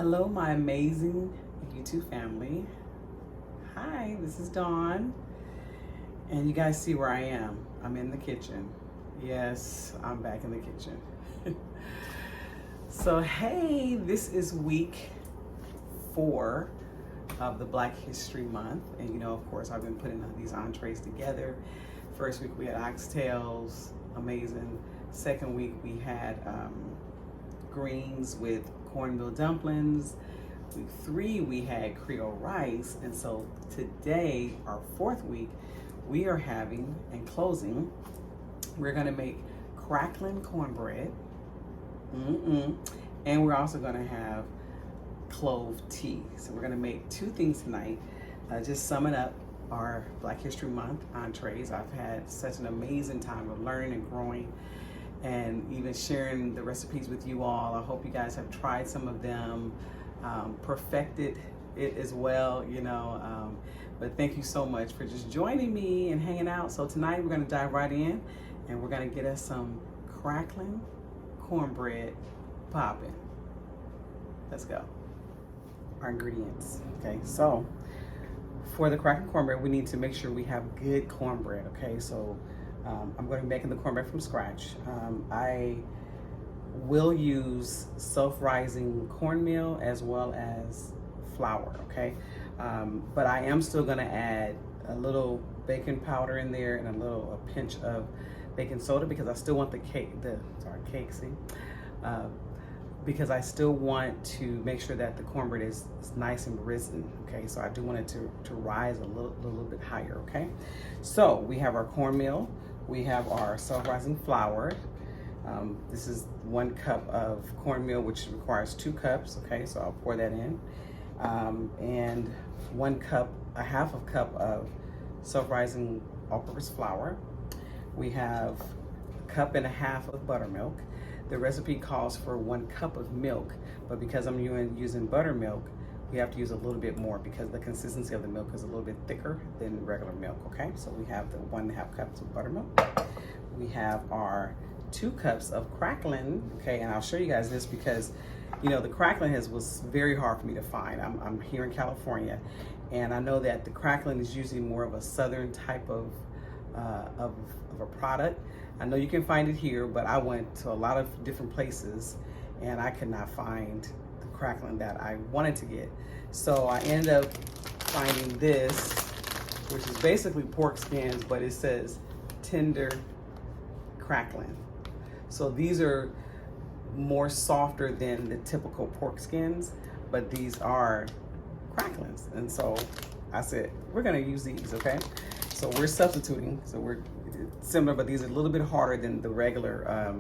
Hello, my amazing YouTube family. Hi, this is Dawn. And you guys see where I am. I'm in the kitchen. Yes, I'm back in the kitchen. So, hey, this is week 4 of the Black History Month. And you know, of course, I've been putting these entrees together. First week we had oxtails, amazing. Second week we had greens with cornmeal dumplings. Week 3 we had Creole rice, and so today, our 4th week, we are having, and closing, we're gonna make crackling cornbread, and we're also gonna have clove tea. So we're gonna make 2 things tonight. Just summing up our Black History Month entrees. I've had such an amazing time of learning and growing, and even sharing the recipes with you all. I hope you guys have tried some of them, perfected it as well, you know. But thank you so much for just joining me and hanging out. So tonight we're gonna dive right in, and we're gonna get us some crackling cornbread popping. Let's go. Our ingredients, okay? So for the crackling cornbread, we need to make sure we have good cornbread, okay? So I'm going to be making the cornbread from scratch. I will use self-rising cornmeal as well as flour, okay? But I am still going to add a little baking powder in there and a pinch of baking soda, because I still want the cake, because I still want to make sure that the cornbread is nice and risen, okay? So I do want it to rise a little bit higher, okay? So we have our cornmeal, we have our self-rising flour. This is 1 cup of cornmeal, which requires 2 cups, okay? So I'll pour that in. And 1 cup, a half a cup of self-rising all-purpose flour. We have a cup and a half of buttermilk. The recipe calls for 1 cup of milk, but because I'm using buttermilk, we have to use a little bit more because the consistency of the milk is a little bit thicker than regular milk, okay? So we have the 1.5 cups of buttermilk. We have our 2 cups of crackling, okay? And I'll show you guys this because, you know, the crackling was very hard for me to find. I'm here in California, and I know that the crackling is usually more of a southern type of a product. I know you can find it here, but I went to a lot of different places and I could not find the crackling that I wanted to get. So I ended up finding this, which is basically pork skins, but it says tender crackling. So these are more softer than the typical pork skins, but these are cracklings. And so I said, we're gonna use these, okay? So we're substituting, so we're similar, but these are a little bit harder than the regular,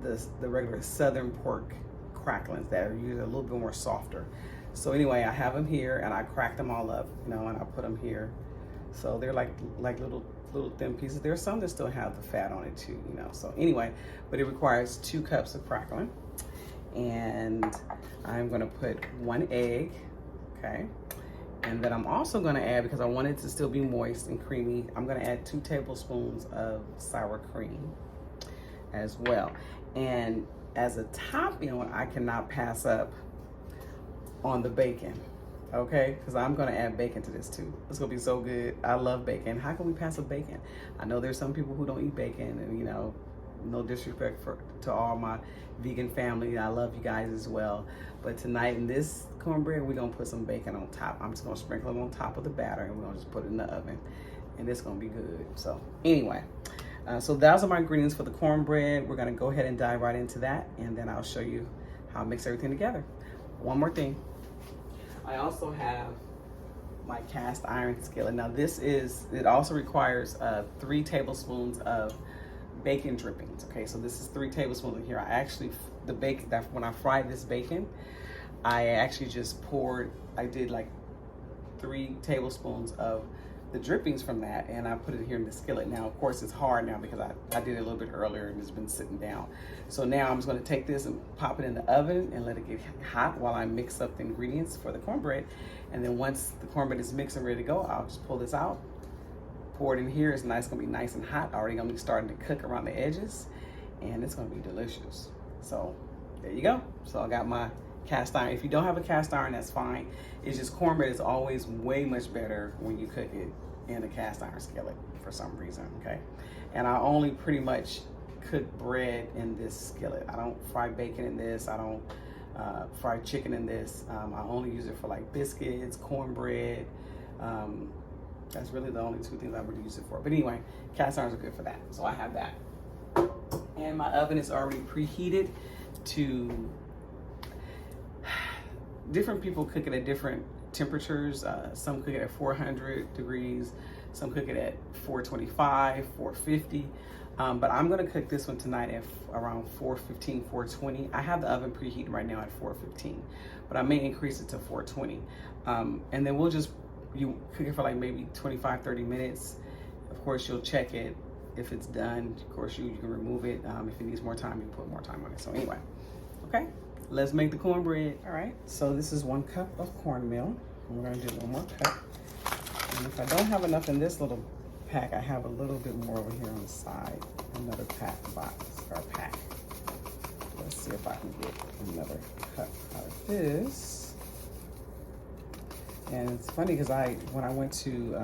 the regular southern pork cracklings that are usually a little bit more softer. So anyway, I have them here, and I cracked them all up, you know, and I put them here. So they're like little thin pieces. There's some that still have the fat on it too, you know. So anyway, but it requires 2 cups of crackling, and I'm gonna put 1 egg, okay? And then I'm also gonna add, because I want it to still be moist and creamy, I'm gonna add 2 tablespoons of sour cream as well. And as a topping, I cannot pass up on the bacon, okay? Because I'm gonna add bacon to this too. It's gonna be so good. I love bacon. How can we pass up bacon? I know there's some people who don't eat bacon, and you know, no disrespect to all my vegan family. I love you guys as well. But tonight in this cornbread, we're gonna put some bacon on top. I'm just gonna sprinkle it on top of the batter, and we're gonna just put it in the oven, and it's gonna be good. So anyway, so those are my ingredients for the cornbread. We're gonna go ahead and dive right into that, and then I'll show you how I mix everything together. One more thing. I also have my cast iron skillet. Now it also requires 3 tablespoons of bacon drippings, okay? So this is 3 tablespoons in here. When I fried this bacon, I actually just I did like 3 tablespoons of the drippings from that, and I put it here in the skillet. Now, of course, it's hard now because I did it a little bit earlier and it's been sitting down. So now I'm just gonna take this and pop it in the oven and let it get hot while I mix up the ingredients for the cornbread. And then once the cornbread is mixed and ready to go, I'll just pull this out, pour it in here. It's gonna be nice and hot. Already gonna be starting to cook around the edges, and it's gonna be delicious. So there you go. So I got my cast iron. If you don't have a cast iron, that's fine. It's just cornbread is always way much better when you cook it in a cast iron skillet for some reason, okay? And I only pretty much cook bread in this skillet. I don't fry bacon in this. I don't fry chicken in this. I only use it for like biscuits, cornbread. That's really the only two things I would use it for. But anyway, cast irons are good for that. So I have that. And my oven is already preheated to, different people cook it at different temperatures. Some cook it at 400 degrees, some cook it at 425, 450. But I'm gonna cook this one tonight at around 415, 420. I have the oven preheated right now at 415, but I may increase it to 420. And then you cook it for like maybe 25, 30 minutes. Of course, you'll check it. If it's done, of course, you can remove it. If it needs more time, you put more time on it. So anyway, okay, let's make the cornbread. All right, so this is 1 cup of cornmeal. I'm gonna do 1 more cup. And if I don't have enough in this little pack, I have a little bit more over here on the side. Another pack box, or pack. Let's see if I can get another cup out of this. And it's funny because when I went to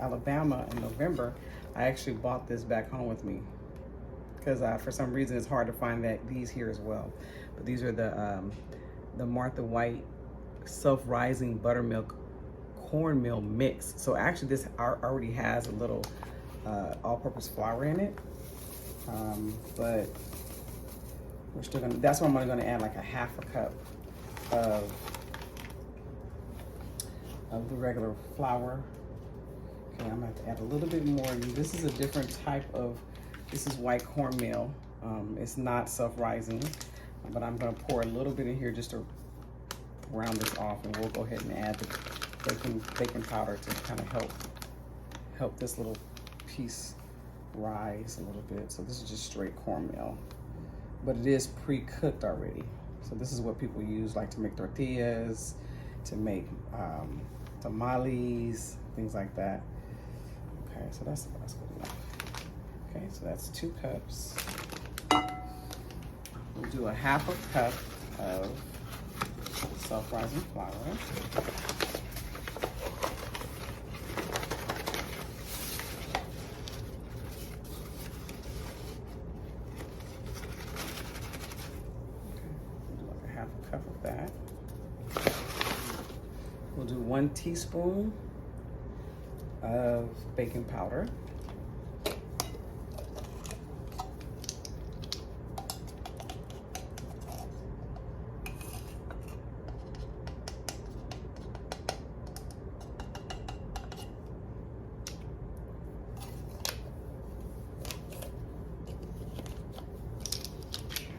Alabama in November, I actually bought this back home with me because for some reason it's hard to find these here as well. But these are the Martha White self-rising buttermilk cornmeal mix. So actually this already has a little all-purpose flour in it, but we're still gonna, that's why I'm only gonna add like a half a cup of the regular flour. Okay, I'm gonna have to add a little bit more. This is a different type of, this is white cornmeal. It's not self-rising, but I'm gonna pour a little bit in here just to round this off, and we'll go ahead and add the baking powder to kind of help this little piece rise a little bit. So this is just straight cornmeal, but it is pre-cooked already. So this is what people use like to make tortillas, to make tamales, things like that. Okay, so that's good enough. Okay, so that's 2 cups. We'll do a half a cup of self-rising flour. Cup of that. We'll do 1 teaspoon of baking powder.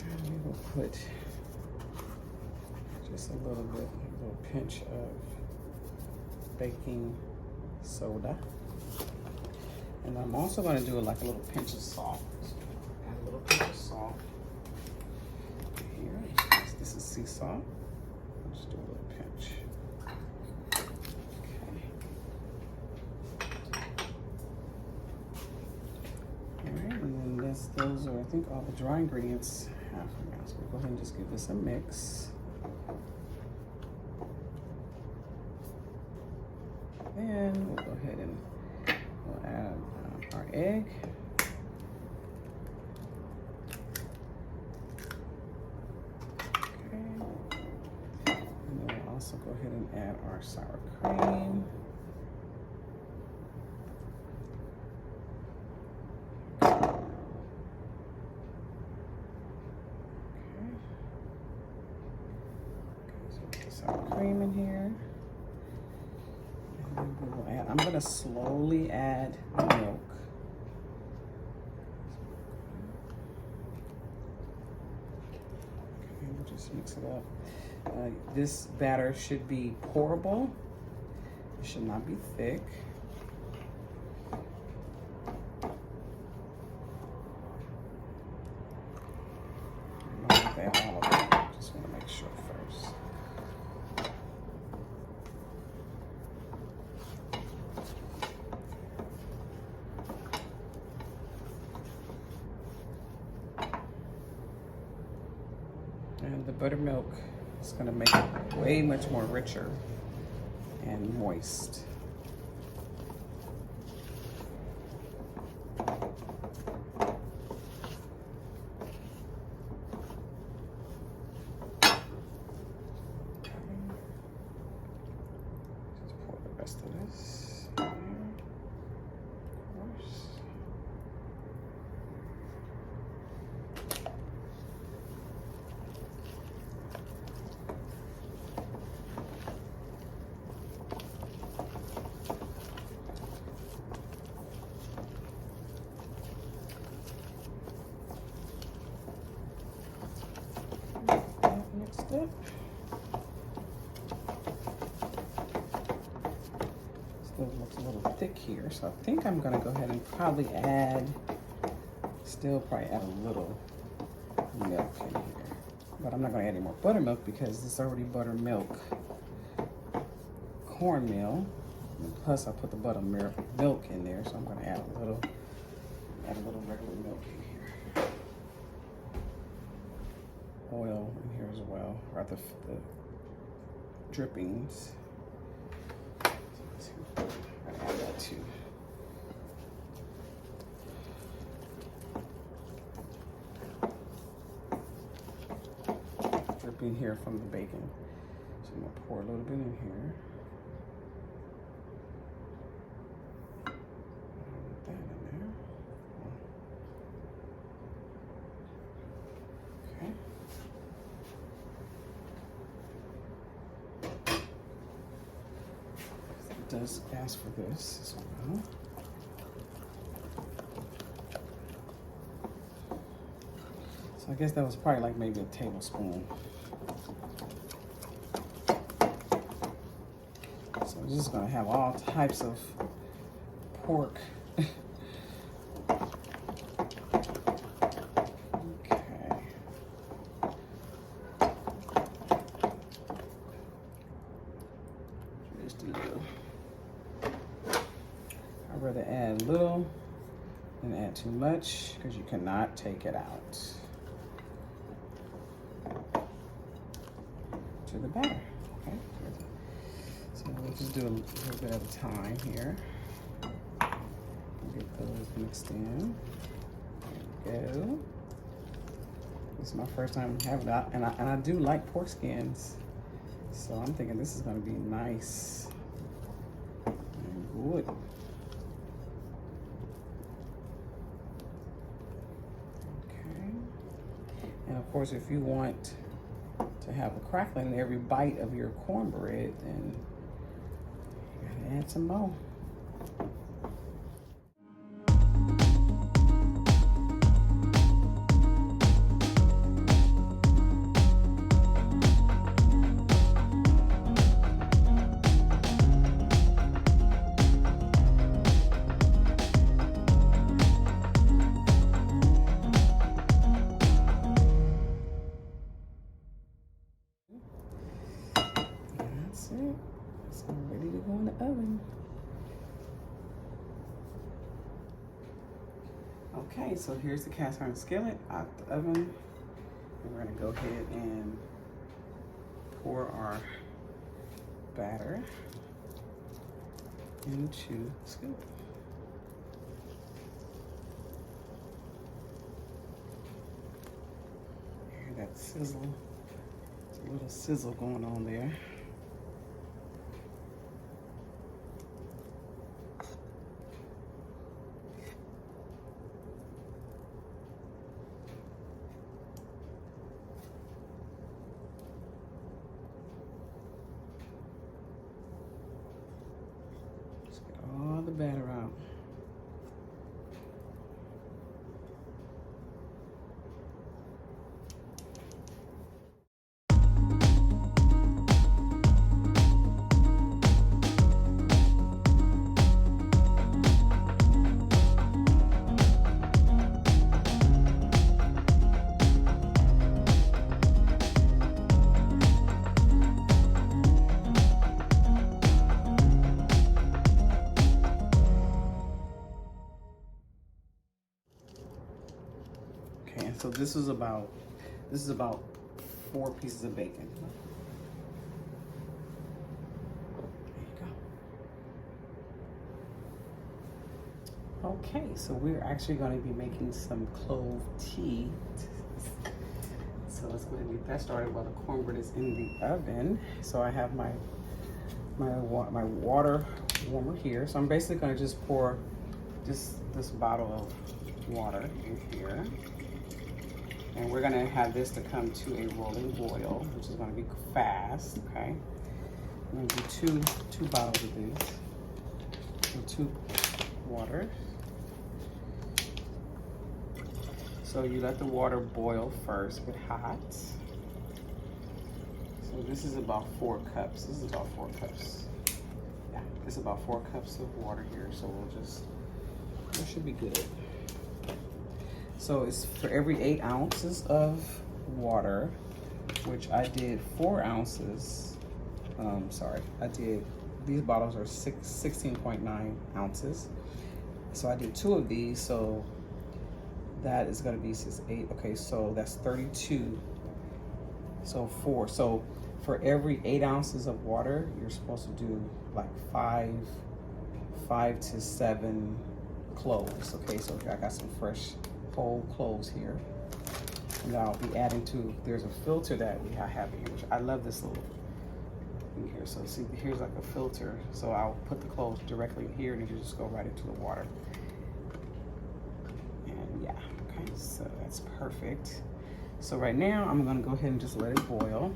And we will put just a little pinch of baking soda. And I'm also going to do like a little pinch of salt. So add a little pinch of salt here. This is sea salt. I'll just do a little pinch. Okay. All right, and then those are, I think, all the dry ingredients. So we'll go ahead and just give this a mix. And we'll go ahead and we'll add our egg. Okay. And then we'll also go ahead and add our sour cream. Okay. So put the sour cream in here. I'm going to slowly add milk. Okay, we'll just mix it up. This batter should be pourable. It should not be thick. I'm not going to add all of it. Just want to make sure first. And the buttermilk It's gonna make it way much more richer and moist. Next up, still looks a little thick here, so I think I'm gonna go ahead and probably add, probably add a little milk in here. But I'm not gonna add any more buttermilk because it's already buttermilk cornmeal. And plus I put the buttermilk in there, so I'm gonna add a little regular milk in here. Oil in here as well, or the drippings. I'm gonna add that too. Dripping here from the bacon. So I'm gonna pour a little bit in here. Put that in there. Okay. It does ask for this as well. So I guess that was probably like maybe a tablespoon. So I'm just gonna have all types of pork. I'd rather add a little than add too much because you cannot take it out to the batter. Okay, so we'll just do a little bit at a time here. Get those mixed in. There we go. This is my first time having that, and I do like pork skins, so I'm thinking this is going to be nice and good. And of course, if you want to have a crackling in every bite of your cornbread, then you gotta add some more. It's ready to go in the oven. Okay, so here's the cast iron skillet out the oven. And we're gonna go ahead and pour our batter into the skillet. Hear that sizzle? There's a little sizzle going on there. All the batter out. So this is about 4 pieces of bacon. Okay, so we're actually going to be making some clove tea. So let's go ahead and get that started while the cornbread is in the oven. So I have my water warmer here. So I'm basically going to just pour this bottle of water in here. And we're going to have this to come to a rolling boil, which is going to be fast, okay? I'm going to do two bottles of these. So 2 water. So you let the water boil first, get hot. So this is about 4 cups. This is about 4 cups. Yeah, this is about 4 cups of water here. So it should be good. So it's for every 8 ounces of water, which I did 4 ounces. These bottles are 16.9 ounces. So I did 2 of these, so that is gonna be 8, okay, so that's 32, so 4. So for every 8 ounces of water, you're supposed to do like 5 to 7 cloves, okay? So I got some fresh whole cloves here. And I'll be adding to, there's a filter that I have here, which I love this little thing here. So see, here's like a filter. So I'll put the cloves directly here and you just go right into the water. And yeah, okay, so that's perfect. So right now I'm gonna go ahead and just let it boil.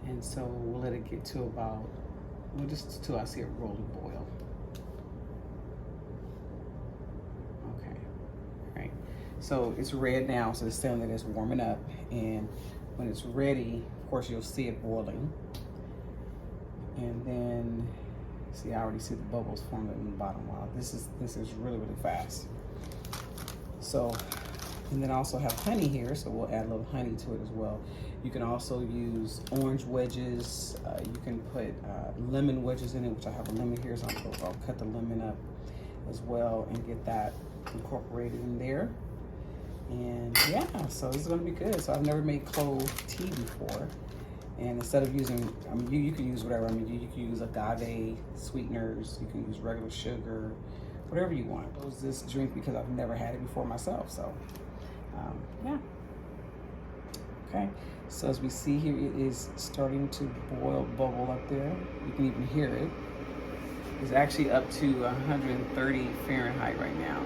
And so we'll let it get to about, just till I see it rolling boil. So it's red now, so it's telling that it's warming up, and when it's ready, of course you'll see it boiling. And then, see, I already see the bubbles forming in the bottom. Wow, this is really, really fast. So, and then I also have honey here, so we'll add a little honey to it as well. You can also use orange wedges. You can put lemon wedges in it, which I have a lemon here, so I'll cut the lemon up as well and get that incorporated in there. And yeah, so this is gonna be good. So I've never made clove tea before. And instead of using, I mean, you can use whatever. I mean, you can use agave sweeteners, you can use regular sugar, whatever you want. I chose this drink because I've never had it before myself, so yeah. Okay, so as we see here, it is starting to bubble up there. You can even hear it. It's actually up to 130 Fahrenheit right now.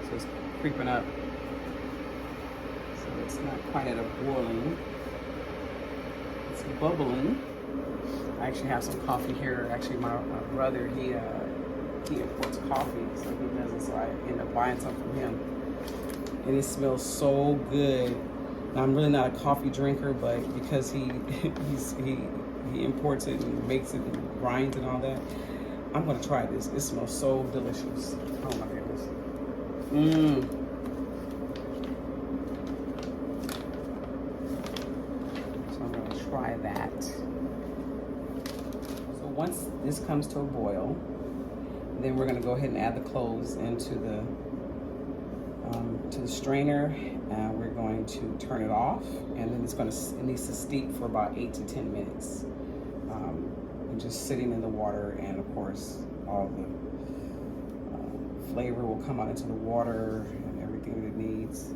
So it's creeping up. So it's not quite at a boiling. It's bubbling. I actually have some coffee here. Actually, my brother, he imports coffee, so he does it. So I end up buying some from him. And it smells so good. Now, I'm really not a coffee drinker, but because he imports it and makes it and grinds and all that, I'm gonna try this. It smells so delicious. Oh my goodness. So I'm gonna try that. So once this comes to a boil, then we're gonna go ahead and add the cloves into the strainer, and we're going to turn it off, and then it needs to steep for about 8 to 10 minutes. And just sitting in the water, and of course all the flavor will come out into the water and everything that it needs.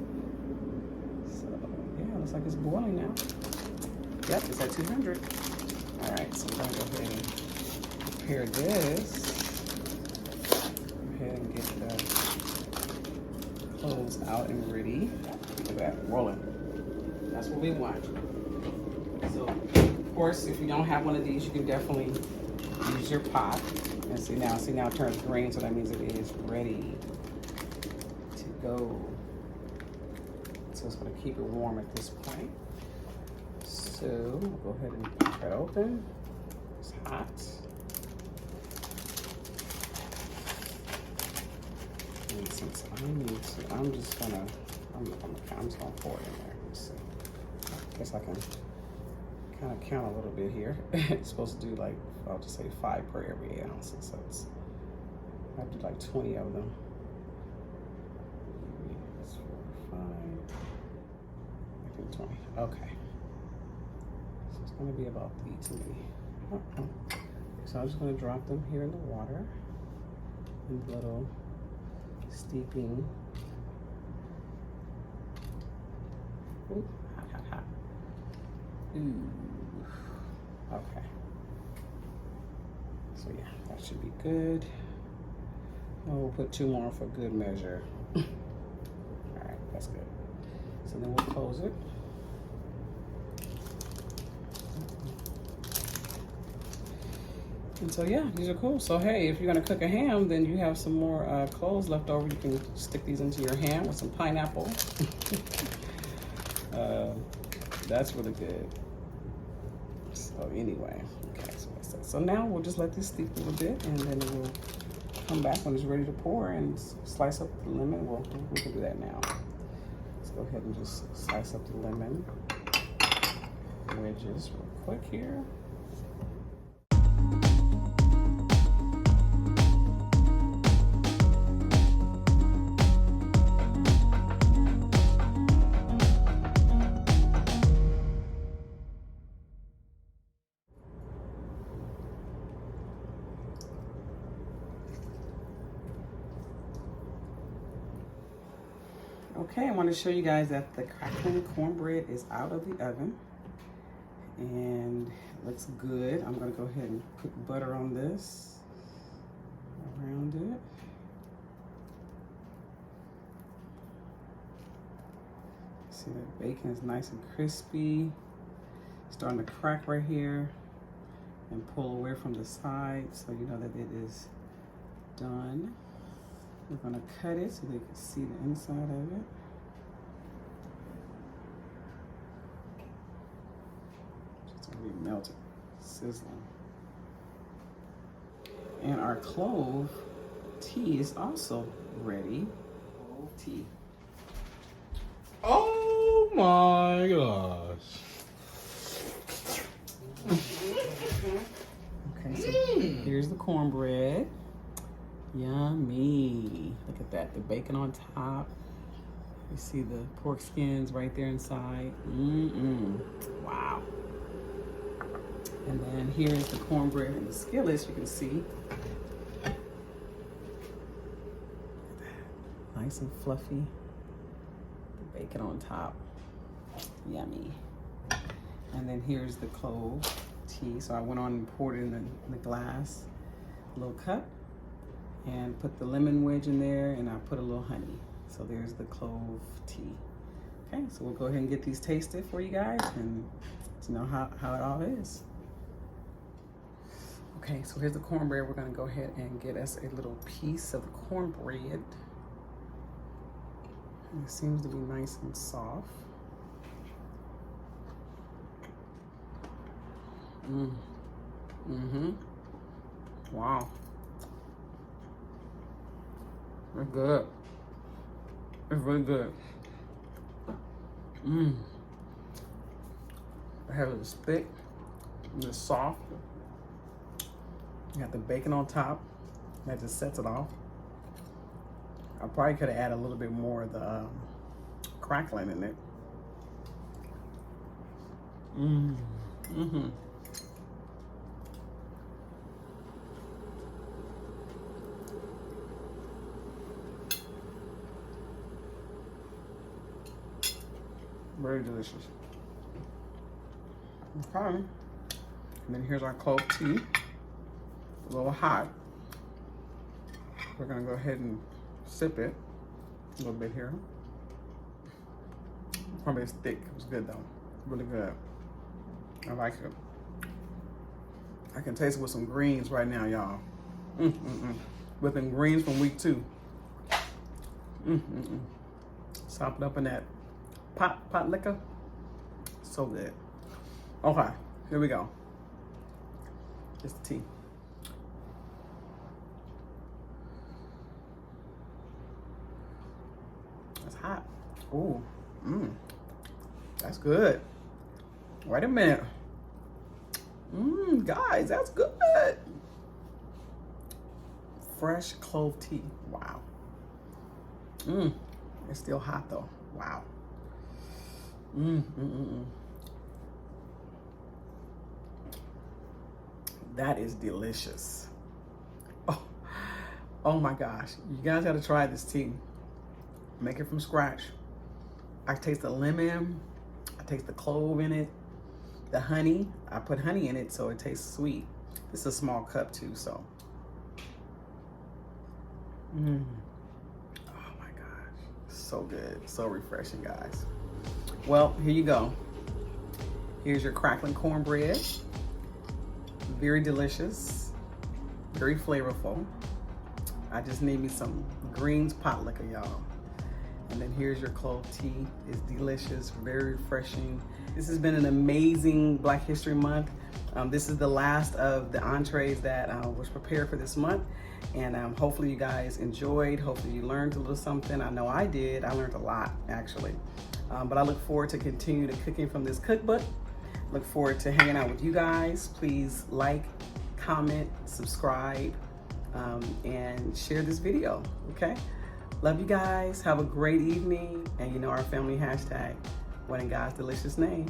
So yeah, looks like it's boiling now. Yep, it's at 200. All right, so we're gonna go ahead and prepare this. Go ahead and get the cloves out and ready. Look at that, rolling. That's what we want. So, of course, if you don't have one of these, you can definitely use your pot. And see now it turns green, so that means it is ready to go. So it's going to keep it warm at this point. So we'll go ahead and pop it open. It's hot. And since I need to, I'm just gonna pour it in there. Let's see. I guess I can kind of count a little bit here. It's supposed to do like, I'll just say 5 per every 8 ounces. So it's, I have to do like 20 of them. 3, 4, 5. I think 20. Okay. So it's gonna be about 3 to me. So I'm just gonna drop them here in the water in the little steeping. Ooh, hot, hot, hot. Ooh, okay. So yeah, that should be good. Oh, we'll put 2 more for good measure. All right, that's good. So then we'll close it. And so yeah, these are cool. So hey, if you're gonna cook a ham, then you have some more cloves left over. You can stick these into your ham with some pineapple. That's really good. So anyway, okay, so now we'll just let this steep a little bit, and then we'll come back when it's ready to pour and slice up the lemon. Well, we can do that now. Let's go ahead and just slice up the lemon wedges real quick here. Okay, I want to show you guys that the crackling cornbread is out of the oven and it looks good. I'm going to go ahead and put butter on this around it. See that bacon is nice and crispy, starting to crack right here and pull away from the side, so you know that it is done. We're gonna cut it so they can see the inside of it. It's already melted, sizzling. And our clove tea is also ready. Clove tea. Oh my gosh. Okay, so here's the cornbread. Yummy. Look at that, the bacon on top. You see the pork skins right there inside. Wow. And then here's the cornbread in the skillets, you can see. Nice and fluffy. The bacon on top. Yummy. And then here's the clove tea. So I went on and poured it in the glass, little cup, and put the lemon wedge in there, and I put a little honey. So there's the clove tea. Okay, so we'll go ahead and get these tasted for you guys and to know how it all is. Okay, so here's the cornbread. We're gonna go ahead and get us a little piece of the cornbread. And it seems to be nice and soft. Wow. It's good. It's really good. It has thick, it's soft. You got the bacon on top. That just sets it off. I probably could have added a little bit more of the crackling in it. Very delicious. Okay. And then here's our clove tea. A little hot. We're gonna go ahead and sip it a little bit here. Probably it's thick. It was good though. Really good. I like it. I can taste it with some greens right now, y'all. With them greens from week 2. Sop it up in that pot liquor. So good. Okay, here we go. It's the tea. It's hot. Ooh, that's good. Wait a minute. Guys, that's good. Fresh clove tea. Wow. It's still hot though. Wow. That is delicious. Oh my gosh, you guys gotta try this tea. Make it from scratch. I taste the lemon, I taste the clove in it, the honey. I put honey in it so it tastes sweet. It's a small cup too, so. Oh my gosh, so good, so refreshing, guys. Well, here you go. Here's your crackling cornbread. Very delicious, very flavorful. I just need me some greens pot liquor, y'all. And then here's your clove tea. It's delicious, very refreshing. This has been an amazing Black History Month. This is the last of the entrees that was prepared for this month. And hopefully you guys enjoyed. Hopefully you learned a little something. I know I did. I learned a lot, actually. But I look forward to continue to cooking from this cookbook. Look forward to hanging out with you guys. Please like, comment, subscribe, and share this video, okay? Love you guys. Have a great evening. And you know our family hashtag, what in God's delicious name.